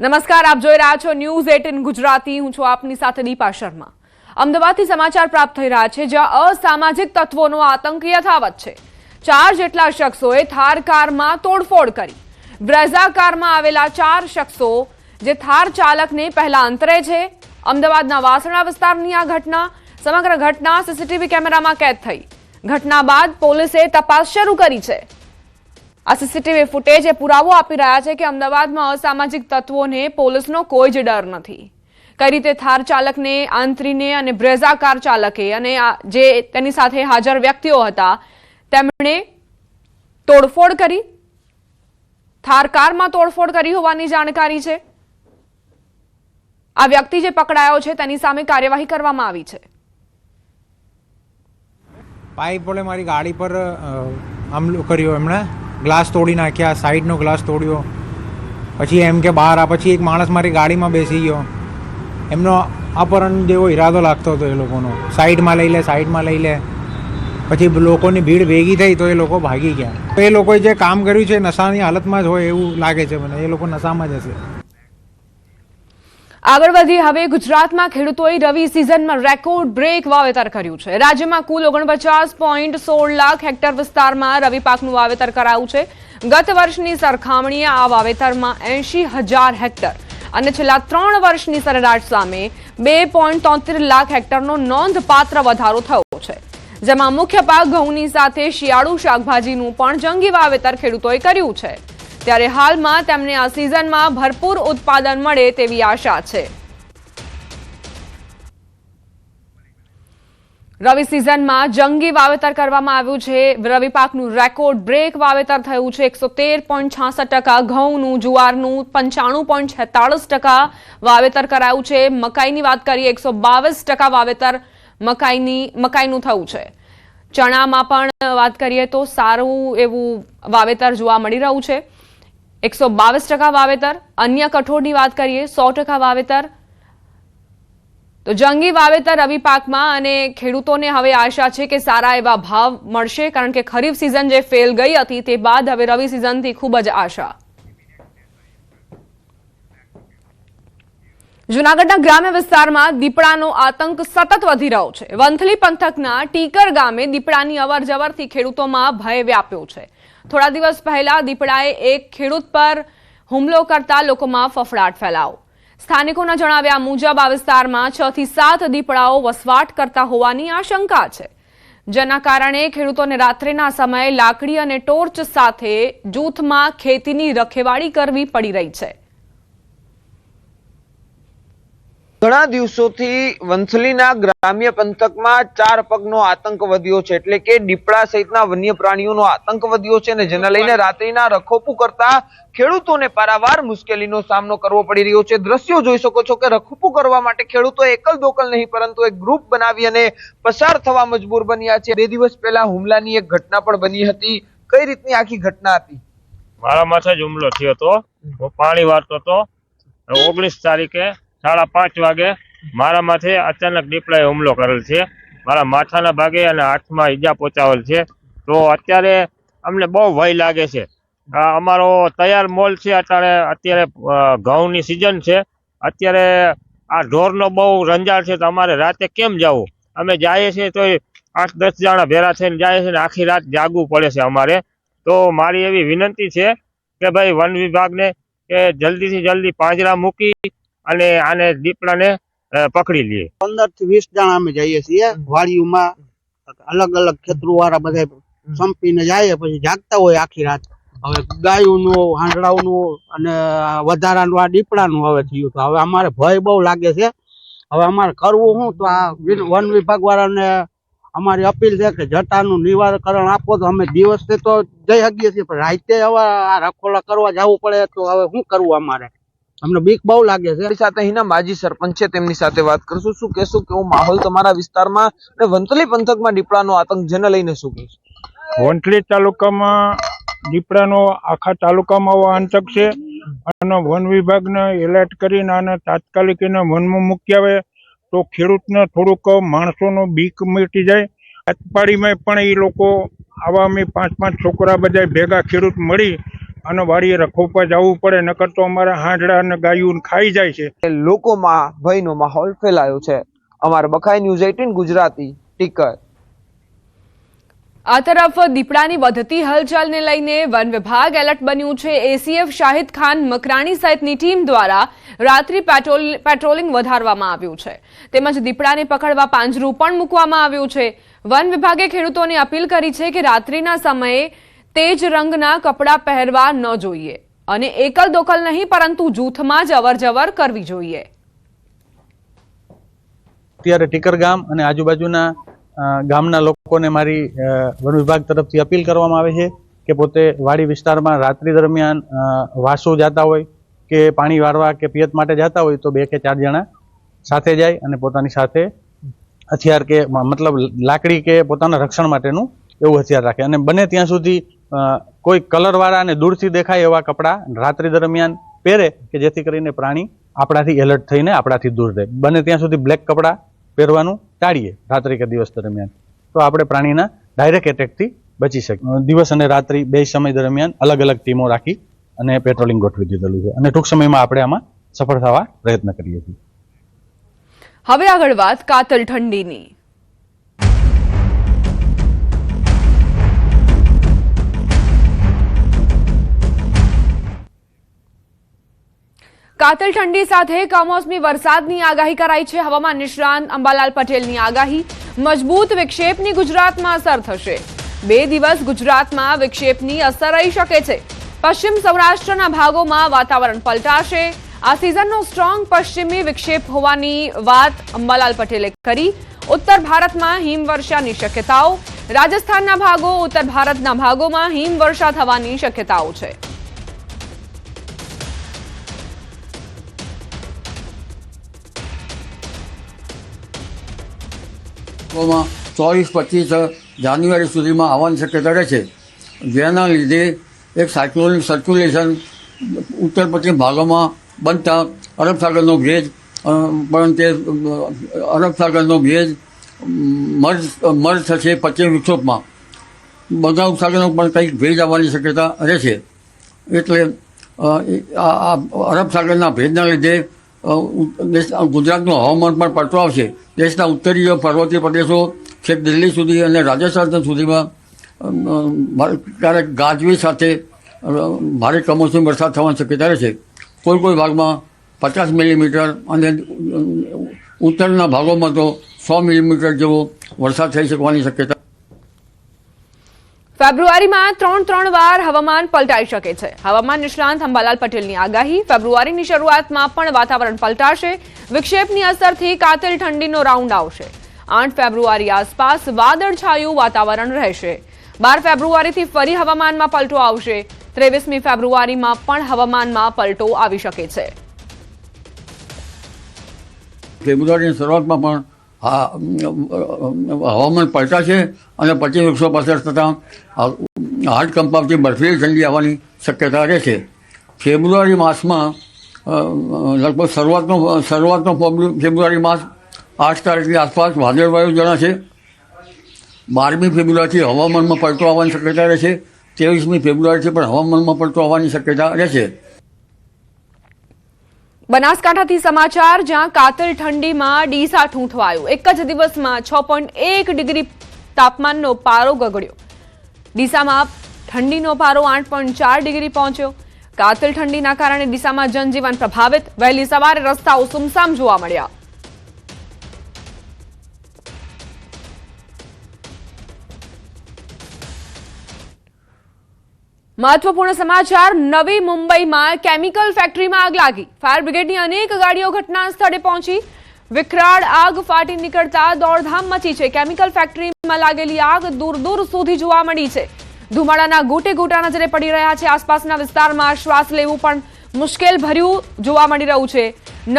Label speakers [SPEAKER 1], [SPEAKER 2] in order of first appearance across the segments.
[SPEAKER 1] નમસ્કાર, આપ જોઈ રહ્યા છો ન્યૂઝ 18 ગુજરાતી। હું છું આપની સાથે દીપા શર્મા। અમદાવાદથી સમાચાર પ્રાપ્ત થઈ રહ્યા છે, જ્યાં અસામાજિક તત્વોનો આતંક યથાવત છે। 4 જેટલા શખ્સોએ થાર કારમાં તોડફોડ કરી। બ્રેઝા કારમાં આવેલા 4 શખ્સો જે થાર ચાલકને પહેલા અંતરે છે। અમદાવાદના વાસણા વિસ્તારની આ ઘટના, સમગ્ર ઘટના સીસીટીવી કેમેરામાં કેદ થઈ। ઘટના બાદ પોલીસે તપાસ શરૂ કરી છે। આ સીસીટીવી ફૂટેજ એ પુરાવો આપી રહ્યા છે કે અમદાવાદમાં અસામાજિક તત્વોને પોલીસનો કોઈ જ ડર નથી। કઈ રીતે થાર ચાલકને આંતરીને અને બ્રેઝા કાર ચાલકે અને જે તેની સાથે હાજર વ્યક્તિઓ હતા તેમણે તોડફોડ કરી, થાર કારમાં તોડફોડ કરી હોવાની જાણકારી છે। આ વ્યક્તિ જે પકડાયો છે તેની સામે કાર્યવાહી કરવામાં આવી છે।
[SPEAKER 2] પાઇપ વડે મારી ગાડી પર હુમલો કર્યો। એમણે ગ્લાસ તોડી નાખ્યા, સાઈડનો ગ્લાસ તોડ્યો। પછી એમ કે બહાર આ, પછી એક માણસ મારી ગાડીમાં બેસી ગયો। એમનો અપહરણ જેવો ઈરાદો લાગતો હતો એ લોકોનો। સાઈડમાં લઈ લે। પછી લોકોની ભીડ ભેગી થઈ તો એ લોકો ભાગી ગયા। તો એ લોકોએ જે કામ કર્યું છે નશાની હાલતમાં જ હોય એવું લાગે છે મને। એ લોકો નશામાં જ હશે।
[SPEAKER 1] આગળ વધી હવે ગુજરાતમાં ખેડૂતોએ રવિ સિઝનમાં રેકોર્ડ બ્રેક વાવેતર કર્યું છે। રાજ્યમાં કુલ 49.16 લાખ હેક્ટર વિસ્તારમાં રવિ પાકનું વાવેતર કરાયું છે। ગત વર્ષની સરખામણીએ આ વાવેતરમાં 80,000 હેક્ટર અને છેલ્લા 3 વર્ષની સરેરાશ સામે 2.73 લાખ હેક્ટરનો નોંધપાત્ર વધારો થયો છે, જેમાં મુખ્ય પાક ઘઉંની સાથે શિયાળુ શાકભાજીનું પણ જંગી વાવેતર ખેડૂતોએ કર્યું છે। ત્યારે હાલમાં તેમને આ સિઝનમાં ભરપૂર ઉત્પાદન મળે તેવી આશા છે। રવિ સિઝનમાં જંગી વાવેતર કરવામાં આવ્યું છે। રવિ પાકનું રેકોર્ડ બ્રેક વાવેતર થયું છે। 113.66% ઘઉંનું, જુવારનું 95.46% વાવેતર કરાયું છે। મકાઈની વાત કરીએ 122% વાવેતર મકાઈનું થયું છે। ચણામાં પણ વાત કરીએ તો સારું એવું વાવેતર જોવા મળી રહ્યું છે। 122% વાવેતર। અન્ય કઠોળની વાત કરીએ 100% વાવેતર। તો જંગી વાવેતર રવિ પાકમાં અને ખેડૂતોને હવે આશા છે કે સારા એવા ભાવ મળશે, કારણ કે ખરીફ સિઝન જે ફેલ ગઈ હતી તે બાદ હવે રવિ સિઝનથી ખૂબ જ આશા। જૂનાગઢના ગ્રામ્ય વિસ્તારમાં દીપડાનો આતંક સતત વધી રહ્યો છે। વંથલી પંથકના ટીકર ગામે દીપડાની અવરજવરથી ખેડૂતોમાં ભય વ્યાપ્યો છે। થોડા દિવસ પહેલા દીપડાએ એક ખેડૂત પર હુમલો કરતા લોકોમાં ફફડાટ ફેલાયો। સ્થાનિકોના જણાવ્યા મુજબ આ વિસ્તારમાં 6 થી 7 દીપડાઓ વસવાટ કરતા હોવાની આશંકા છે, જેના કારણે ખેડૂતોને રાત્રિના સમયે લાકડી અને ટોર્ચ સાથે જૂથમાં ખેતીની રખેવાળી કરવી પડી રહી છે।
[SPEAKER 3] ઘણા દિવસોથી વંથલીના ગ્રામ્ય પંથકમાં 4 પગનો આતંક વધ્યો છે, એટલે કે દીપડા સહિતના વન્ય પ્રાણીઓનો આતંક વધ્યો છે, અને જેને લઈને રાત્રિના રખોપું કરતા ખેડૂતોને પારાવાર મુશ્કેલીનો સામનો કરવો પડી રહ્યો છે। દ્રશ્યો જોઈ શકો છો કે રખોપું કરવા માટે ખેડૂતો એકલ દોકલ નહીં પરંતુ એક ગ્રુપ બનાવી અને પસાર થવા મજબૂર બન્યા છે। 2 દિવસ પહેલા હુમલાની એક ઘટના પણ બની હતી। કઈ રીતની આખી ઘટના હતી?
[SPEAKER 4] મારા માથે જ હુમલો થયો હતો। હું પાણી વાળતો હતો। 19 તારીખે 5:30 વાગે મારા માથે અચાનક દીપડાએ હુમલો કરેલ છે। મારા માથાના ભાગે અને હાથમાં ઈજા પહોંચાવેલ છે। તો અત્યારે અમને બહુ ભય લાગે છે। અમારો તૈયાર મોલ છે, અત્યારે ઘઉંની સિઝન છે। અત્યારે આ ઢોરનો બહુ રંજાડ છે, તો અમારે રાતે કેમ જવું? અમે જઈએ છીએ તો 8-10 જણા ભેરા થઈને જાય છે ને આખી રાત જાગવું પડે છે અમારે। તો મારી એવી વિનંતી છે કે ભાઈ વન વિભાગને કે જલ્દીથી જલ્દી પાંજરા મૂકી અને આને દીપડાને પકડી લે।
[SPEAKER 5] 15 થી 20 જણા અમે જઈએ છીએ વાડીઓમાં, અલગ અલગ ખેતરો વાળા બધા સંપીને જાય, પછી જાગતા હોય આખી રાત। હવે ગાયોનું, હાંડડાઓનું અને વધારાનું આ દીપડાનું હવે થયું, તો હવે અમારે ભય બહુ લાગે છે। હવે અમારે કરવું શું? તો આ વન વિભાગ વાળાને અમારી અપીલ છે કે જટાનું નિવારણ આપો, તો અમે દિવસે તો જઈ શકીએ છીએ, પણ રાતે હવે આ રખોલા કરવા જવું પડે, તો હવે શું કરવું? અમારે અમને બીક બહુ લાગે છે।
[SPEAKER 3] સાથે અહીંના માજી સરપંચ છે, તેમની સાથે વાત કરશું। શું કહેશું, કેવો માહોલ તમારા વિસ્તારમાં અને વંથલી પંથકમાં દીપડાનો આતંક, જેને લઈને શું કહેશું?
[SPEAKER 6] વંથલી તાલુકામાં દીપડાનો આખા તાલુકામાં આતંક છે, અને વન વિભાગને એલર્ટ કરીને આને તાત્કાલિક એને વનમાં મૂકી આવે તો ખેડૂતને થોડુંક માણસોનો બીક મટી જાય। અટપાડીમાં પણ એ લોકો આવા અમે 5-5 છોકરા બધા ભેગા ખેડૂત મળી અને વાડીએ રખોપવા જવું પડે, નકર તો અમારા હાંડડા અને ગાયું ખાઈ જાય છે.
[SPEAKER 3] લોકોમાં ભયનો માહોલ ફેલાયો છે. અમારા બખાઈ ન્યૂઝ 18 ગુજરાતી ટીકર.
[SPEAKER 1] આ તરફ દીપડાની વધતી હલચલને લઈને વન વિભાગ એલર્ટ બન્યું છે. એસીએફ શાહિદ ખાન મકરાણી સહિતની ટીમ દ્વારા રાત્રિ પેટ્રોલિંગ વધારવામાં આવ્યું છે. તેમજ દીપડાને પકડવા પાંજરું પણ મૂકવામાં આવ્યું છે. વન વિભાગે ખેડૂતોને અપીલ કરી છે કે રાત્રિના સમયે તેજ રંગના કપડાં પહેરવા ન જોઈએ અને એકલ દોકલ નહીં પરંતુ જૂથમાં જ અવરજવર કરવી જોઈએ.
[SPEAKER 7] અત્યારે ટીકર ગામ અને આજુબાજુના ગામના લોકોને મારી વન વિભાગ તરફથી અપીલ કરવામાં આવે છે કે પોતે વાડી વિસ્તારમાં રાત્રિ દરમિયાન વાસુ જતા હોય કે પાણી વારવા કે પિયત માટે જતા હોય તો 2 કે 4 જણા સાથે જાય અને પોતાની સાથે હથિયાર કે મતલબ લાકડી કે પોતાના રક્ષણ માટેનું એવું હથિયાર રાખે અને બને ત્યાં સુધી કોઈ કલરવાળા અને દૂરથી દેખાય એવા કપડાં રાત્રિ દરમિયાન પહેરે કે જેથી કરીને પ્રાણી આપણાથી એલર્ટ થઈને આપણાથી દૂર રહે. બને ત્યાં સુધી બ્લેક કપડાં પહેરવાનું ટાળીએ રાત્રિ કે દિવસ દરમિયાન, તો આપણે પ્રાણીના ડાયરેક્ટ એટેકથી બચી શકીએ. દિવસ અને રાત્રિ 2 સમય દરમિયાન અલગ અલગ ટીમો રાખી અને પેટ્રોલિંગ ગોઠવી દીધેલું છે અને ટૂંક સમયમાં આપણે આમાં સફળ થવા પ્રયત્ન કરીએ છીએ.
[SPEAKER 1] હવે આગળ વાત કાતલ ઠંડીની. કાતલ ઠંડી સાથે કમોસમી વરસાદની આગાહી કરાઈ છે. હવામાન નિષ્ણાંત અંબાલાલ પટેલની આગાહી. મજબૂત વિક્ષેપની ગુજરાતમાં અસર થશે. 2 દિવસ ગુજરાતમાં વિક્ષેપની અસર રહી શકે છે. પશ્ચિમ સૌરાષ્ટ્રના ભાગોમાં વાતાવરણ પલટાશે. આ સિઝનનો સ્ટ્રોંગ પશ્ચિમી વિક્ષેપ હોવાની વાત અંબાલાલ પટેલે કરી. ઉત્તર ભારતમાં હિમવર્ષાની શક્યતાઓ. રાજસ્થાનના ભાગો, ઉત્તર ભારતના ભાગોમાં હિમવર્ષા થવાની શક્યતાઓ છે.
[SPEAKER 8] 24-25 જાન્યુઆરી સુધીમાં આવવાની શક્યતા રહે છે, જેના લીધે એક સાયક્લોનિક સર્ક્યુલેશન ઉત્તર પશ્ચિમ ભાગોમાં બનતા અરબ સાગરનો ભેજ પણ તે અરબ સાગરનો ભેજ મર્જ થશે પશ્ચિમ વિક્ષોભમાં. બંગાળ ઉપસાગરનો પણ કંઈક ભેજ આવવાની શક્યતા રહે છે. એટલે આ અરબ સાગરના ભેજના લીધે ગુજરાતનું હવામાન પણ પલટો આવશે. દેશના ઉત્તરીય પર્વતીય પ્રદેશો છેક દિલ્હી સુધી અને રાજસ્થાન સુધીમાં ક્યારેક ગાજવી સાથે ભારે કમોસમી વરસાદ થવાની શક્યતા રહે છે. કોઈ ભાગમાં 50 મિલીમીટર અને ઉત્તરના ભાગોમાં તો 100 મિલીમીટર જેવો વરસાદ થઈ શકવાની શક્યતા.
[SPEAKER 1] ફેબ્રુઆરીમાં 3 વાર હવામાન પલટાઈ શકે છે. હવામાન નિષ્ણાંત અંબાલાલ પટેલની આગાહી. ફેબ્રુઆરીની શરૂઆતમાં પણ વાતાવરણ પલટાશે. વિક્ષેપની અસરથી કાતિલ ઠંડીનો રાઉન્ડ આવશે. 8 ફેબ્રુઆરી આસપાસ વાદળછાયું વાતાવરણ રહેશે. 12 ફેબ્રુઆરીથી ફરી હવામાનમાં પલટો આવશે. 23મી ફેબ્રુઆરીમાં પણ હવામાનમાં પલટો આવી શકે છે.
[SPEAKER 8] ફેબ્રુઆરીની શરૂઆતમાં પણ હવામાન પલટાશે અને પશ્ચિમ વિક્ષોભ અસર થતાં હાડ કંપાવતી બર્ફીલી ઠંડી આવવાની શક્યતા રહે છે. ફેબ્રુઆરી માસમાં લગભગ શરૂઆતનો ફેબ્રુઆરી માસ 8 તારીખની આસપાસ વાદળવાયુ જણાશે. 12મી ફેબ્રુઆરીથી હવામાનમાં પલટો આવવાની શક્યતા રહે છે. 23મી ફેબ્રુઆરીથી પણ હવામાનમાં પલટો આવવાની શક્યતા રહેશે.
[SPEAKER 1] બનાસકાંઠાથી સમાચાર, જ્યાં કાતિલ ઠંડીમાં ડીસા ઠૂંઠવાયું. એક જ દિવસમાં 6.1 ડિગ્રી તાપમાનનો પારો ગગડ્યો. ડીસામાં ઠંડીનો પારો 8.4 ડિગ્રી પહોંચ્યો. કાતિલ ઠંડીના કારણે ડીસામાં જનજીવન પ્રભાવિત. વહેલી સવારે રસ્તાઓ સુમસામ જોવા મળ્યા. મહત્વપૂર્ણ સમાચાર, નવી મુંબઈમાં કેમિકલ ફેક્ટરીમાં આગ લાગી. ફાયર બ્રિગેડની અનેક ગાડીઓ ઘટના સ્થળે પહોંચી. વિકરાળ આગ ફાટી નીકળતા દોડધામ મચી છે. કેમિકલ ફેક્ટરીમાં લાગેલી આગ દૂર સુધી જોવા મળી છે. ધુમાડાના ગોટે ગોટા નજરે પડી રહ્યા છે. આસપાસના વિસ્તારમાં શ્વાસ લેવું પણ મુશ્કેલ ભર્યું જોવા મળી રહ્યું છે.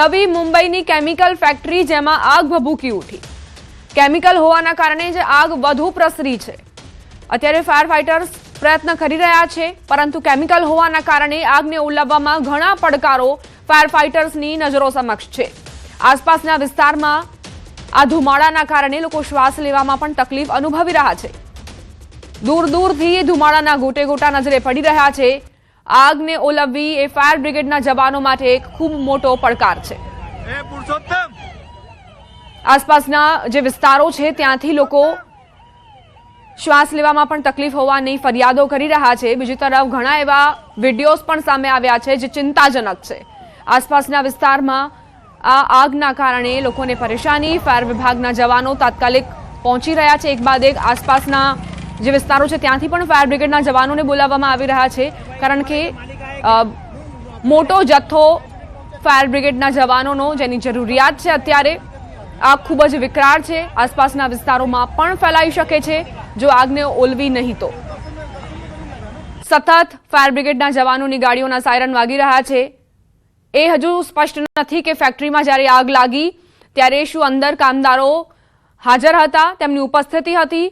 [SPEAKER 1] નવી મુંબઈની કેમિકલ ફેક્ટરી, જેમાં આગ ભભૂકી ઉઠી. કેમિકલ હોવાના કારણે જ આગ વધુ પ્રસરી છે. અત્યારે ફાયર ફાઇટર્સ પ્રયત્ન કરી રહ્યા છે, પરંતુ કેમિકલ હોવાના કારણે આગને ઓલવવામાં ઘણા પડકારો ફાયર ફાઇટર્સની નજરો સમક્ષ છે. આસપાસના વિસ્તારમાં આ ધુમાડાના કારણે લોકો શ્વાસ લેવામાં પણ તકલીફ અનુભવી રહ્યા છે. દૂરથી ધુમાડાના ગોટે ગોટા નજરે પડી રહ્યા છે. આગને ઓલવવી એ ફાયર બ્રિગેડના જવાનો માટે એક ખૂબ મોટો પડકાર છે. આસપાસના જે વિસ્તારો છે ત્યાંથી લોકો શ્વાસ લેવામાં પણ તકલીફ હોવાની ફરિયાદો કરી રહ્યા છે. બીજી તરફ ઘણા એવા વિડીયોઝ પણ સામે આવ્યા છે જે ચિંતાજનક છે. આસપાસના વિસ્તારમાં આ આગના કારણે લોકોને પરેશાની. ફાયર વિભાગના જવાનો તાત્કાલિક પહોંચી રહ્યા છે. એક બાદ એક આસપાસના જે વિસ્તારો છે ત્યાંથી પણ ફાયર બ્રિગેડના જવાનોને બોલાવવામાં આવી રહ્યા છે, કારણ કે મોટો જથ્થો ફાયર બ્રિગેડના જવાનોનો જેની જરૂરિયાત છે. અત્યારે આગ ખૂબ જ વિકરાળ છે, આસપાસના વિસ્તારોમાં પણ ફેલાઈ શકે છે જો આગને ઓલવી નહીં તો. સતત ફાયર બ્રિગેડના જવાનોની ગાડીઓના સાયરન વાગી રહ્યા છે. એ હજુ સ્પષ્ટ નથી કે ફેક્ટરીમાં જ્યારે આગ લાગી ત્યારે શું અંદર કામદારો હાજર હતા, તેમની ઉપસ્થિતિ હતી.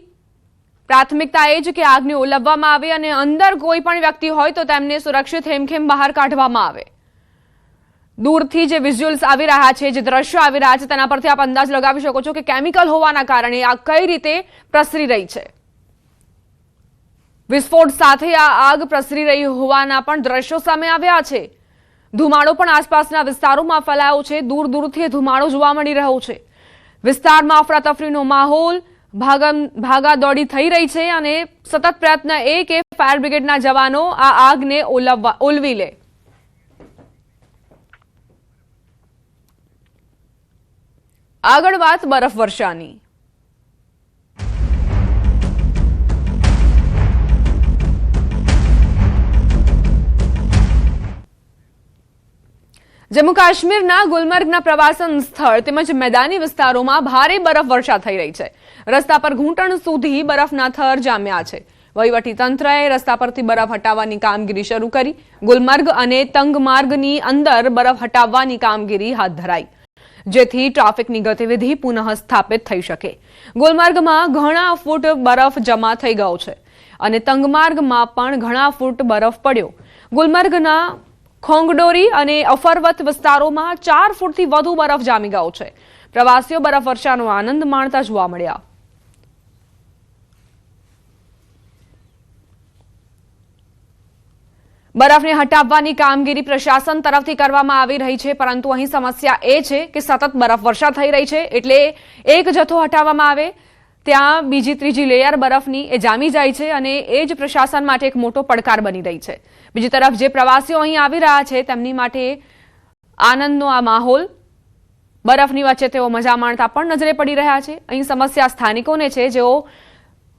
[SPEAKER 1] પ્રાથમિકતા એ જ કે આગને ઓલવવામાં આવે અને અંદર કોઈ પણ વ્યક્તિ હોય તો તેમને સુરક્ષિત હેમખેમ બહાર કાઢવામાં આવે. દૂરથી જે વિઝ્યુઅલ્સ આવી રહ્યા છે, જે દ્રશ્યો આવી રહ્યા છે, તેના પરથી આપ અંદાજ લગાવી શકો છો કે કેમિકલ હોવાના કારણે આગ કઈ રીતે પ્રસરી રહી છે. વિસ્ફોટ સાથે આ આગ પ્રસરી રહી હોવાના પણ દ્રશ્યો સામે આવ્યા છે. ધુમાડો પણ આસપાસના વિસ્તારોમાં ફેલાયો છે. દૂર દૂરથી ધુમાડો જોવા મળી રહ્યો છે. વિસ્તારમાં અફરાતફરીનો માહોલ, ભાગાદોડી થઈ રહી છે અને સતત પ્રયત્ન એ કે ફાયર બ્રિગેડના જવાનો આ આગને ઓલવી લે. આગળ વાત બરફવર્ષાની. જમ્મુ કાશ્મીરના ગુલમર્ગના પ્રવાસન સ્થળ તેમજ મેદાની વિસ્તારોમાં ભારે બરફવર્ષા થઈ રહી છે. રસ્તા પર ઘૂંટણ સુધી બરફના થર જામ્યા છે. વહીવટીતંત્રએ રસ્તા પરથી બરફ હટાવવાની કામગીરી શરૂ કરી. ગુલમર્ગ અને તંગમાર્ગની અંદર બરફ હટાવવાની કામગીરી હાથ ધરાઈ, જેથી ટ્રાફિકની ગતિવિધિ પુનઃ સ્થાપિત થઈ શકે. ગુલમર્ગમાં ઘણા ફૂટ બરફ જમા થઈ ગયો છે અને તંગમાર્ગમાં પણ ઘણા ફૂટ બરફ પડ્યો. ગુલમર્ગના ખોંગડોરી અને અફરવત વિસ્તારોમાં 4 ફૂટથી વધુ બરફ જામી ગયો છે. પ્રવાસીઓ બરફવર્ષાનો આનંદ માણતા જોવા મળ્યા. બરફને હટાવવાની કામગીરી પ્રશાસન તરફથી કરવામાં આવી રહી છે, પરંતુ અહીં સમસ્યા એ છે કે સતત બરફવર્ષા થઈ રહી છે, એટલે એક જથ્થો હટાવવામાં આવે ત્યાં બીજી ત્રીજી લેયર બરફની એ જામી જાય છે અને એ જ પ્રશાસન માટે એક મોટો પડકાર બની રહી છે. બીજી તરફ જે પ્રવાસીઓ અહીં આવી રહ્યા છે તેમની માટે આનંદનો આ માહોલ. બરફની વચ્ચે તેઓ મજા માણતા પણ નજરે પડી રહ્યા છે. અહીં સમસ્યા સ્થાનિકોને છે, જેઓ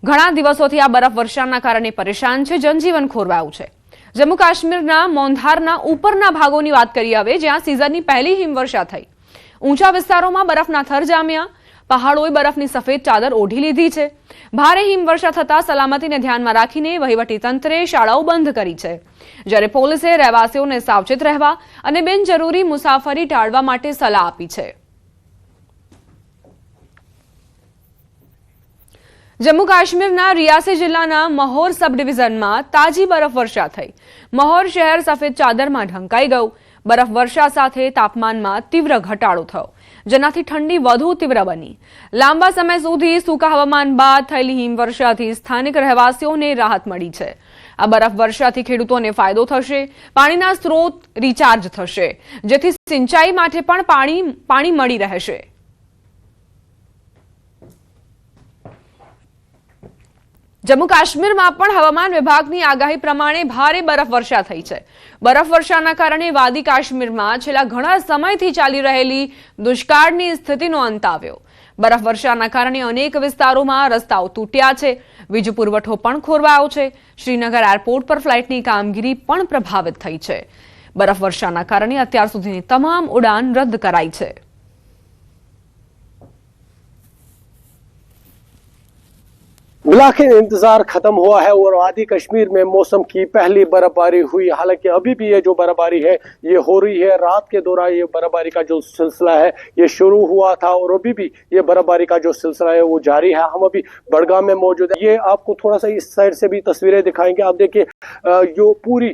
[SPEAKER 1] ઘણા દિવસોથી આ બરફવર્ષાના કારણે પરેશાન છે. જનજીવન ખોરવાયું છે. જમ્મુ કાશ્મીરના મોંધારના ઉપરના ભાગોની વાત કરીએ હવે, જ્યાં સિઝનની પહેલી હિમવર્ષા થઈ. ઊંચા વિસ્તારોમાં બરફના થર જામ્યા. પહાડોએ બરફની સફેદ ચાદર ઓઢી લીધી છે. ભારે હિમવર્ષા થતા સલામતીને ધ્યાનમાં રાખીને વહીવટીતંત્રે શાળાઓ બંધ કરી છે, જ્યારે પોલીસે રહેવાસીઓને સાવચેત રહેવા અને બિનજરૂરી મુસાફરી ટાળવા માટે સલાહ આપી છે. જમ્મુ કાશ્મીરના રિયાસી જિલ્લાના મહોર સબ ડિવિઝનમાં તાજી બરફવર્ષા થઈ. મહોર શહેર સફેદ ચાદરમાં ઢંકાઈ ગયું. બરફવર્ષા સાથે તાપમાનમાં તીવ્ર ઘટાડો થયો, જેનાથી ઠંડી વધુ તીવ્ર બની. લાંબા સમય સુધી સૂકા હવામાન બાદ થયેલી હિમવર્ષાથી સ્થાનિક રહેવાસીઓને રાહત મળી છે. આ બરફવર્ષાથી ખેડૂતોને ફાયદો થશે. પાણીના સ્ત્રોત રિચાર્જ થશે, જેથી સિંચાઈ માટે પણ પાણી મળી રહેશે. જમ્મુ કાશ્મીરમાં પણ હવામાન વિભાગની આગાહી પ્રમાણે ભારે બરફવર્ષા થઈ છે. બરફવર્ષાના કારણે વાદી કાશ્મીરમાં છેલ્લા ઘણા સમયથી ચાલી રહેલી દુષ્કાળની સ્થિતિનો અંત આવ્યો. બરફવર્ષાના કારણે અનેક વિસ્તારોમાં રસ્તાઓ તૂટ્યા છે. વીજ પુરવઠો પણ ખોરવાયો છે. શ્રીનગર એરપોર્ટ પર ફ્લાઇટની કામગીરી પણ પ્રભાવિત થઈ છે. બરફવર્ષાના કારણે અત્યાર સુધીની તમામ ઉડાન રદ કરાઈ છે.
[SPEAKER 9] मुलाकिन इंतजार खत्म हुआ है और वादी कश्मीर में मौसम की पहली बर्फबारी हुई। हालांकि अभी भी ये जो बर्फबारी है ये हो रही है। रात के दौरान ये बर्फबारी का जो सिलसिला है ये शुरू हुआ था और अभी भी ये बर्फबारी का जो सिलसिला है वो जारी है। हम अभी बड़गाम में मौजूद है। ये आपको थोड़ा सा इस साइड से भी तस्वीरें दिखाएंगे। आप देखिए जो पूरी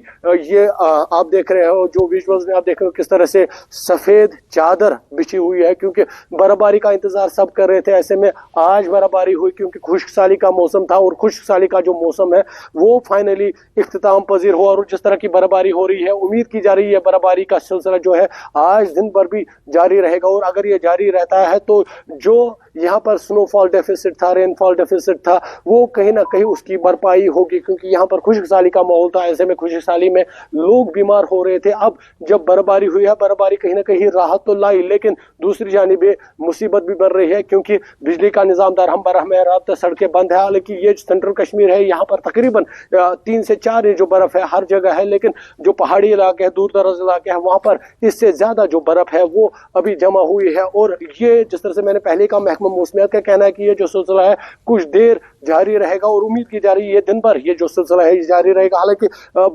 [SPEAKER 9] ये आप देख रहे हो जो विजुअल्स में आप देख रहे हो किस तरह से सफेद चादर बिछी हुई है, क्योंकि बर्फबारी का इंतजार सब कर रहे थे। ऐसे में आज बर्फबारी हुई क्योंकि खुश्क साली का मौसम मौसम था और खुशहाली का जो मौसम है वो फाइनली इख्तिताम पजीर हुआ। और जिस तरह की बर्फबारी हो रही है, उम्मीद की जा रही है बर्फबारी का सिलसिला जो है आज दिन भर भी जारी रहेगा। और अगर ये जारी रहता है तो जो यहाँ पर स्नोफॉल डेफिसिट था, रेनफॉल डेफिसिट था, वो कहीं ना कहीं उसकी भरपाई होगी, क्योंकि यहाँ पर खुशहाली का माहौल था। ऐसे में खुशहाली में लोग बीमार हो रहे थे। अब जब बर्फबारी हुई है, बर्फबारी कहीं ना कहीं राहत तो लाई, लेकिन दूसरी जानिब मुसीबत भी बढ़ रही है, क्योंकि बिजली का निजाम दरहम बरहम है, रात सड़कें बंद है। हालांकि ये सेंट्रल कश्मीर है, यहाँ पर तकरीबन 3 से 4 इंच जो बर्फ है हर जगह है, लेकिन जो पहाड़ी इलाके हैं, दूर दराज इलाके हैं, वहां पर इससे ज्यादा जो बर्फ है वो अभी जमा हुई है। और ये जिस तरह से मैंने पहले कहा, महकमा मौसमियात का कहना है कि ये जो सिलसिला है कुछ देर जारी रहेगा और उम्मीद की जा रही है दिन भर ये जो सिलसिला है जारी रहेगा। हालांकि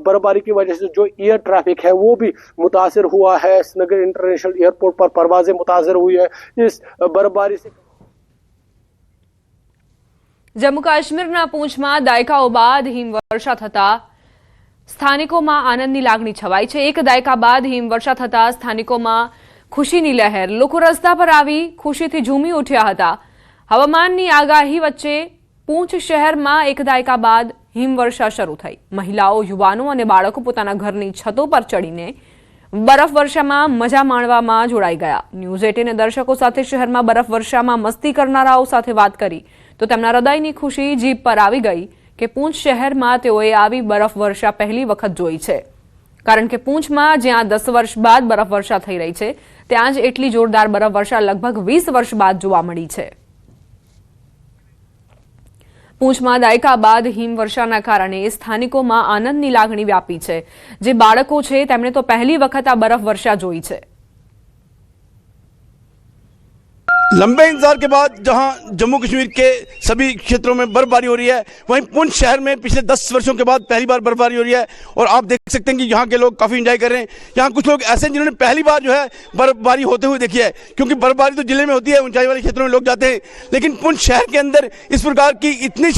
[SPEAKER 9] बर्फबारी की वजह से जो एयर ट्रैफिक है वो भी मुतासिर हुआ है। श्रीनगर इंटरनेशनल एयरपोर्ट पर परवाजें मुतासिर हुई है इस बर्फबारी से।
[SPEAKER 1] જમ્મુ કાશ્મીરના પૂંછમાં દાયકાઓ બાદ હિમવર્ષા થતા સ્થાનિકોમાં આનંદની લાગણી છવાઈ છે। એક દાયકા બાદ હિમવર્ષા થતા સ્થાનિકોમાં ખુશીની લહેર, લોકો રસ્તા પર આવી ખુશીથી ઝૂમી ઉઠ્યા હતા। હવામાનની આગાહી વચ્ચે પૂંછ શહેરમાં એક દાયકા બાદ હિમવર્ષા શરૂ થઈ। મહિલાઓ, યુવાનો અને બાળકો પોતાના ઘરની છતો પર ચડીને બરફ વર્ષામાં મજા માણવામાં જોડાઈ ગયા। ન્યૂઝ 18 દર્શકો સાથે શહેરમાં બરફ વર્ષામાં મસ્તી કરનારાઓ સાથે વાત કરી તો તેમના હૃદયની ખુશી જીભ પર આવી ગઈ કે પૂંછ શહેરમાં તેઓએ આવી બરફ વર્ષા પહેલી વખત જોઈ છે। કારણ કે પૂંછમાં જ્યાં 10 વર્ષ બાદ બરફ વર્ષા થઈ રહી છે, ત્યાં જ એટલી જોરદાર બરફ વર્ષા લગભગ 20 વર્ષ બાદ જોવા મળી છે। પૂંછમાં દાયકા બાદ હિમવર્ષાના કારણે સ્થાનિકોમાં આનંદની લાગણી વ્યાપી છે। જે બાળકો છે તેમણે તો પહેલી વખત આ બરફ વર્ષા જોઈ છે।
[SPEAKER 10] लंबे इंतजार के बाद जहां जम्मू कश्मीर के सभी क्षेत्रों में बर्फबारी हो रही है, वहीं पुंछ शहर में पिछले 10 वर्षों के बाद पहली बार बर्फबारी हो रही है। और आप देख सकते हैं कि यहाँ के लोग काफ़ी एंजॉय कर रहे हैं। यहाँ कुछ लोग ऐसे हैं जिन्होंने पहली बार जो है बर्फबारी होते हुए देखी है, क्योंकि बर्फबारी तो जिले में होती है, ऊंचाई वाले क्षेत्रों में लोग जाते हैं, लेकिन पुंछ शहर के अंदर इस प्रकार की इतनी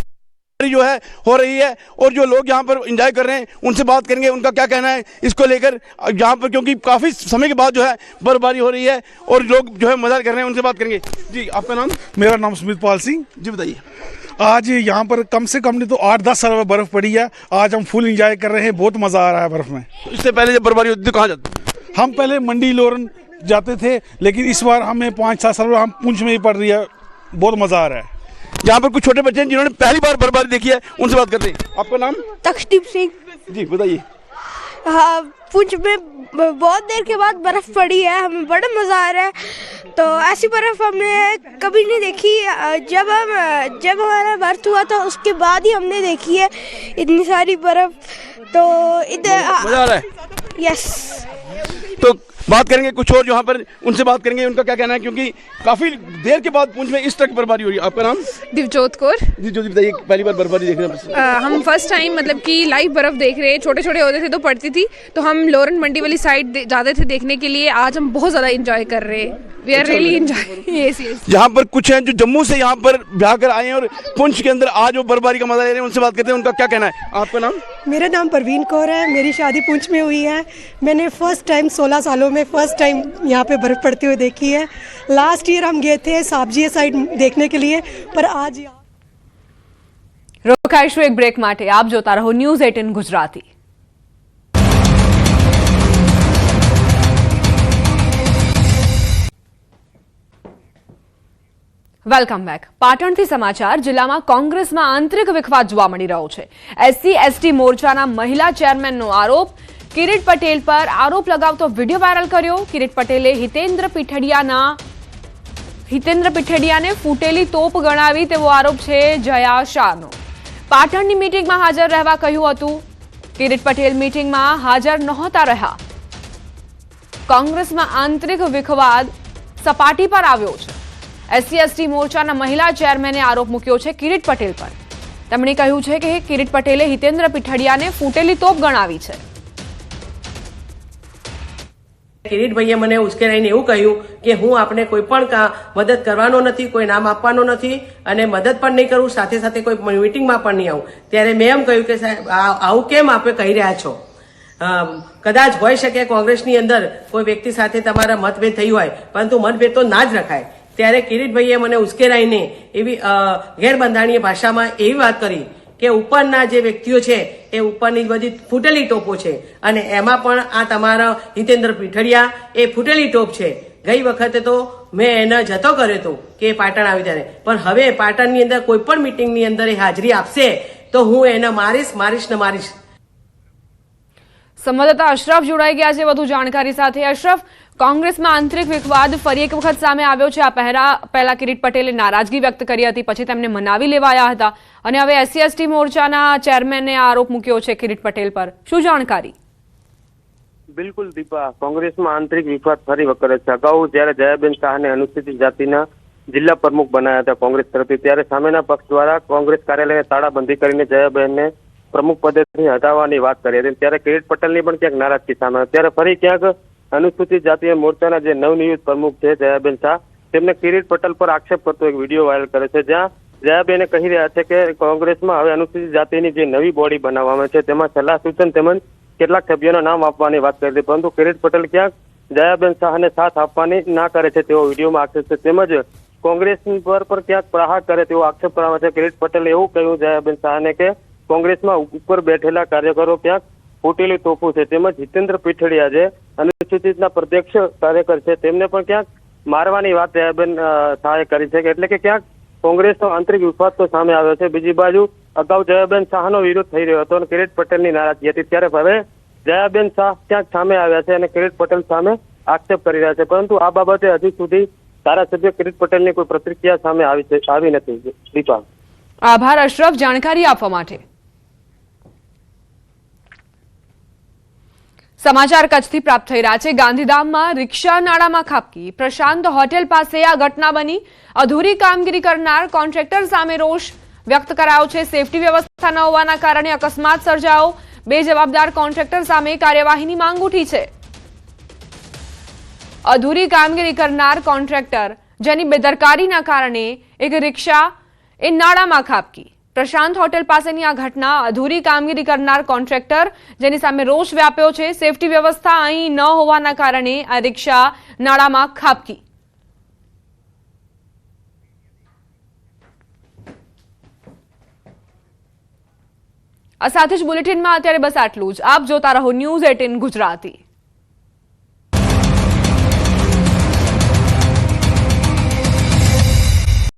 [SPEAKER 10] जो है हो रही है। और जो लोग यहाँ पर एंजॉय कर रहे हैं उनसे बात करेंगे, उनका क्या कहना है इसको लेकर यहाँ पर, क्योंकि काफ़ी समय के बाद जो है बर्फबारी हो रही है और लोग जो है मजा कर रहे हैं। उनसे बात करेंगे। जी, आपका नाम?
[SPEAKER 11] मेरा नाम सुमित पाल सिंह।
[SPEAKER 10] जी बताइए।
[SPEAKER 11] आज यहाँ पर कम से कम नहीं तो 8-10 साल में बर्फ पड़ी है। आज हम फुल एंजॉय कर रहे हैं, बहुत मजा आ रहा है बर्फ में।
[SPEAKER 10] इससे पहले जब बर्फबारी होती थी कहाँ जाते?
[SPEAKER 11] हम पहले मंडी लोरन जाते थे, लेकिन इस बार हमें 5-7 साल में हम पुंछ में ही पड़ रही है, बहुत मजा आ रहा है।
[SPEAKER 10] यहाँ पर कुछ छोटे बच्चे हैं जिन्होंने पहली बार बर्फबारी देखी है, उनसे बात करते हैं। आपका नाम?
[SPEAKER 12] तकदीप सिंह।
[SPEAKER 10] जी बताइए।
[SPEAKER 12] हाँ, पुंछ में बहुत देर के बाद बर्फ पड़ी है, हमें बड़ा मज़ा आ रहा है। तो ऐसी बर्फ हमने कभी नहीं देखी। जब हमारा बर्थ हुआ था उसके बाद ही हमने देखी है इतनी सारी बर्फ। तो इधर
[SPEAKER 10] मजा आ रहा है।
[SPEAKER 12] यस।
[SPEAKER 10] तो बात करेंगे कुछ और यहाँ पर, उनसे बात करेंगे उनका क्या कहना है, क्योंकि काफी देर के बाद पुंछ में इस तरह की बर्फबारी हो रही है। आपका नाम?
[SPEAKER 13] दिवजोत कौर।
[SPEAKER 10] जी ज्योति बताइए, पहली बार बर्फबारी देख रहे हैं?
[SPEAKER 13] हम फर्स्ट टाइम मतलब कि लाइव बर्फ देख रहे हैं। छोटे छोटे होते थे तो पड़ती थी, तो हम लोरन मंडी वाली साइड जाते थे देखने के लिए। आज हम बहुत ज्यादा एंजॉय कर रहे हैं। We are really enjoy. Yes yes.
[SPEAKER 10] यहाँ पर कुछ हैं जो जम्मू से यहाँ पर ब्याह कर आए हैं और पुंछ के अंदर आज वो बर्फबारी का मजा ले रहे हैं। उनसे बात करते हैं, उनका क्या कहना है। आपका नाम?
[SPEAKER 14] मेरा नाम परवीन कौर है। मेरी शादी पुंछ में हुई है। मैंने फर्स्ट टाइम 16 सालों में फर्स्ट टाइम यहाँ पे बर्फ पड़ती हुई देखी है। लास्ट ईयर हम गए थे साबजी साइड देखने के लिए, पर आज
[SPEAKER 1] રોકાઈશું એક બ્રેક માટે। આપ જોતા રહો ન્યૂઝ 18 ગુજરાતી। Welcome back. પાટણથી સમાચાર। જિલ્લામાં કોંગ્રેસમાં આંતરિક વિખવાદ જોવા મળી રહ્યો છે। SC ST મોરચાના મહિલા ચેરમેનનો આરોપ, કિરીટ પટેલ પર આરોપ લગાવતો વિડીયો વાયરલ કર્યો। કિરીટ પટેલે હિતેન્દ્ર પીઠડિયાને ફૂટેલી તોપ ગણાવી તેવો આરોપ છે જયા શાહનો। પાટણની મીટિંગમાં હાજર રહેવા કહ્યું હતું। કિરીટ પટેલ મીટિંગમાં હાજર નહોતા રહ્યા। કોંગ્રેસમાં આંતરિક વિખવાદ સપાટી પર આવ્યો છે। SC ST મોરચાના મહિલા ચેરમેને આરોપ મૂક્યો છે કિરીટ પટેલ પર। તેમણે કહ્યું છે કે કિરીટ પટેલે હિતેન્દ્ર પીઠડિયાને ફૂટેલી તોપ ગણાવી છે।
[SPEAKER 15] કિરીટભાઈએ મને ઉશ્કેરાઈને એવું કહ્યું કે હું આપણે કોઈ પણ મદદ કરવાનો નથી, કોઈ નામ આપવાનો નથી અને મદદ પણ નહીં કરું, સાથે સાથે કોઈ મીટિંગમાં પણ નહીં આવું। ત્યારે મેં એમ કહ્યું કે સાહેબ આવું કેમ આપે કહી રહ્યા છો? કદાચ હોઈ શકે કોંગ્રેસની અંદર કોઈ વ્યક્તિ સાથે તમારા મતભેદ થઈ હોય, પરંતુ મતભેદ તો ના જ રખાય। ત્યારે કિરીટભાઈએ મને ઉશ્કેરાઈને એવી ગેરબંધારણીય ભાષામાં એવી વાત કરી કે ઉપરના જે વ્યક્તિઓ છે એ ઉપરની બધી ફૂટેલી ટોપો છે અને એમાં પણ આ તમારા હિતેન્દ્ર પીઠડિયા એ ફૂટેલી ટોપ છે. ગઈ વખતે તો મેં એને જતો કર્યો હતો કે પાટણ આવી ત્યારે, પણ હવે પાટણની અંદર કોઈ પણ મિટિંગની અંદર એ હાજરી આપશે તો હું એને મારીશ ને મારીશ.
[SPEAKER 1] સંવાદદાતા અશરફ જોડાઈ ગયા છે વધુ જાણકારી સાથે. અશરફ, કોંગ્રેસમાં આંતરિક વિવાદ ફરી એક વખત સામે આવ્યો છે. આ પહેલા કિરીટ પટેલે નારાજગી વ્યક્ત કરી હતી, પછી તેમને મનાવી લેવાયા હતા અને હવે SC/ST મોરચાના ચેરમેને આરોપ મૂક્યો છે કિરીટ પટેલ પર. શું જાણકારી?
[SPEAKER 16] બિલકુલ દીપા, કોંગ્રેસમાં આંતરિક વિવાદ ફરી વકરે છે. અગાઉ જ્યારે જયાબેન શાહને અનુસૂચિત જાતિના જિલ્લા પ્રમુખ બનાવ્યા હતા કોંગ્રેસ તરફથી, ત્યારે સામેના પક્ષ દ્વારા કોંગ્રેસ કાર્યાલયને તાળાબંધી કરીને જયાબેનને પ્રમુખ પદેથી હટાવવાની વાત કરી હતી. ત્યારે કિરીટ પટેલની પણ ક્યાંક નારાજગી સામે આવી. ત્યારે ફરી ક્યાંક અનુસૂચિત જાતીય મોરચાના જે નવનિયુક્ત પ્રમુખ છે જયાબેન શાહ, તેમને કિરીટ પટેલ પર આક્ષેપ કરતો એક વિડીયો વાયરલ કરે છે, જ્યાં જયાબેને કહી રહ્યા છે કે કોંગ્રેસમાં હવે અનુસૂચિત જાતિની જે નવી બોડી બનાવવામાં છે તેમાં સલાહ સૂચન તેમજ કેટલાક સભ્યોના નામ આપવાની વાત કરી હતી, પરંતુ કિરીટ પટેલ ક્યાંક જયાબેન શાહને સાથ આપવાની ના કરે છે તેવો વિડીયોમાં આક્ષેપ છે. તેમજ કોંગ્રેસ પર પણ ક્યાંક પ્રહાર કરે તેવો આક્ષેપ કરવામાં છે. કિરીટ પટેલે એવું કહ્યું જયાબેન શાહને કે કોંગ્રેસમાં ઉપર બેઠેલા કાર્યકરો ક્યાંક ફૂટેલી તોફું છે. તેમજ હિતેન્દ્ર પીઠડિયા જે અનુસૂચિતના પ્રત્યક્ષ કાર્યકર છે તેમને પણ ક્યાંક મારવાની વાત જયાબેન શાહે કરી છે. એટલે કે ક્યાંક કોંગ્રેસનો આંતરિક વિવાદ તો સામે આવ્યો છે. બીજી બાજુ અગાઉ જયાબેન શાહનો વિરોધ થઈ રહ્યો હતો અને કિરીટ પટેલની નારાજગી હતી, ત્યારે હવે જયાબેન શાહ ક્યાંક સામે આવ્યા છે અને કિરીટ પટેલ સામે આક્ષેપ કરી રહ્યા છે. પરંતુ આ બાબતે હજી સુધી ધારાસભ્ય કિરીટ પટેલની કોઈ પ્રતિક્રિયા સામે આવી નથી. દીપા,
[SPEAKER 1] આભાર અશરફ જાણકારી આપવા માટે. સમાચાર કચ્છથી પ્રાપ્ત થઈ રહ્યા છે. ગાંધીધામમાં રિક્ષા નાળામાં ખાબકી. પ્રશાંત હોટેલ પાસે આ ઘટના બની. અધૂરી કામગીરી કરનાર કોન્ટ્રાક્ટર સામે રોષ વ્યક્ત કરાયો છે. સેફટી વ્યવસ્થા ન હોવાના કારણે અકસ્માત સર્જાયો. બે જવાબદાર કોન્ટ્રાક્ટર સામે કાર્યવાહીની માંગ ઉઠી છે. અધૂરી કામગીરી કરનાર કોન્ટ્રાક્ટર જેની બેદરકારીના કારણે એક રિક્ષા એ નાળામાં ખાબકી. પ્રશાંત હોટેલ પાસેની આ ઘટના. અધૂરી કામગીરી કરનાર કોન્ટ્રાક્ટર જેની સામે રોષ વ્યાપ્યો છે. સેફટી વ્યવસ્થા અહીં ન હોવાના કારણે આ રિક્ષા નાળામાં ખાબકી. આ સાથે જ બુલેટિનમાં અત્યારે બસ આટલું જ. આપ જોતા રહો News 18 ગુજરાતી.